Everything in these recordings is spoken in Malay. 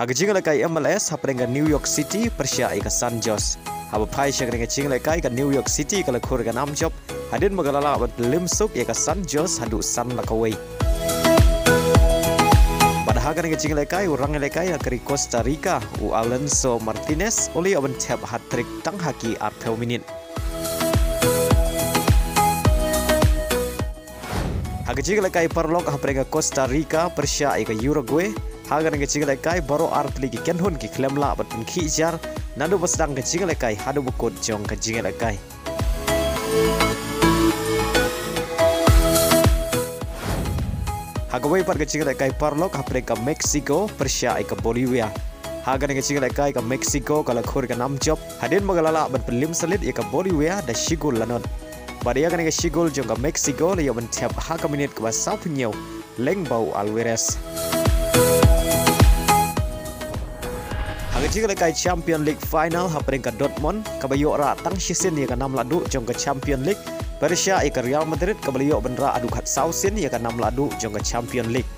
Hagajing lekai MLS haprenga New York City Persia ika San Jose. Haba pai syagrenga jing lekai ka New York City kala khurga namjob hadin magalala bat limsuk ika San Jose hadu San lakawai. Pada hagan jing lekai urang lekai akari Costa Rica u Alonso Martinez oli aban tap hat-trick tang haki arpel minit. Hagajing lekai parlok haprenga Costa Rica Persia ika Uruguay. Hagan kecing lekai baru artli ki kenhun ki Khlem la bat khijar nadu basdang kecing lekai hadu bukut jong kecing lekai. Hagawai par kecing lekai parlok Afrika Mexico Persia ika Bolivia. Hagan kecing lekai ka Mexico kala khur ka namjob hadin magalala bat pelim salit ika Bolivia da shigul lanon. Badia kan ika shigul jong ka Mexico le yaban tiap haka minit ka basau punyau lengbau Alvarez. Hagajing lekai Champion League final hapring ka Dortmund kabayo ra tang sisin ya ka 6 ladu jong ka Champion League. Persia ika Real Madrid kabayo benra adu khat sausin ya ka 6 ladu jong ka Champion League.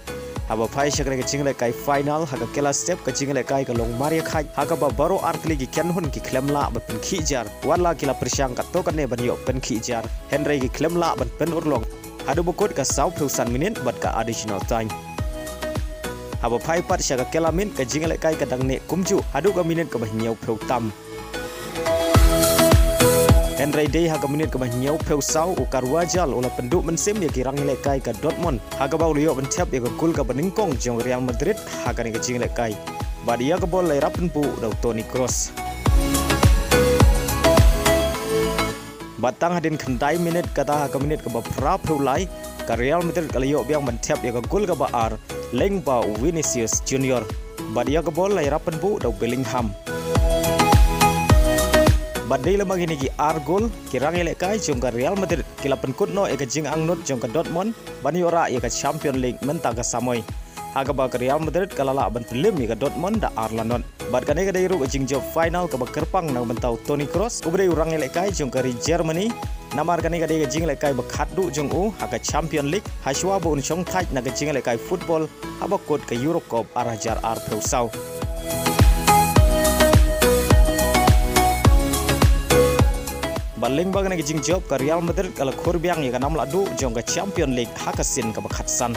Haba pai syagre kecing lekai final haga kela step kecing lekai ka long maria khai haga ba baro artli ki kenhun ki Khlem la bat pen khijar wala kila persyang ka to kan ne banyo pen khijar Henry ki Khlem la bat pen urlong adu bukut ka 90 minit bat ka additional time. Haba pai pat syaga kelamin ka jing lekai ka dang ne kumju hadu ka minit ka bahnyau pheu tam. Henry day haga minit ka bahnyau pheu sau u karwajal ula penduk mensim ya kirang lekai ka Dortmund haga bau liyo bentiap ya ka gol ka beningkong jong Real Madrid haga ni ka jing lekai. Badia ka bol lai rapen pu dau Toni Kroos. Batang hadin khandai minit kata haga minit ka ba pra pheu lai ka Real Madrid ka liyo biang bentiap ya ka gol ka ba ar Lengba Vinicius Junior. Badia ke bol lai rapen bu dau Bellingham. Badai lemang ini ki ar gol kirang lekai jong ka Real Madrid kila penkut no eka jing angnut jong ka Dortmund bani ora eka Champion League menta ka samoi. Haga ba ka Real Madrid kalala ban pelim eka Dortmund da ar lanon. Bad kane ka dairu jing job final ka ba kerpang na mentau Toni Kroos ubre urang lekai jong ka Germany. Namar kani ka dega jing lekai bakhadu jong u haga Champion League haswa bu unchong thai na ka jing lekai football haba kot ka Euro Cup arajar ar peusau. Baling bagana ka jing job ka Real Madrid kala khurbiang ya ka 6 ladu jong ka Champion League hakasin ka bakhatsan.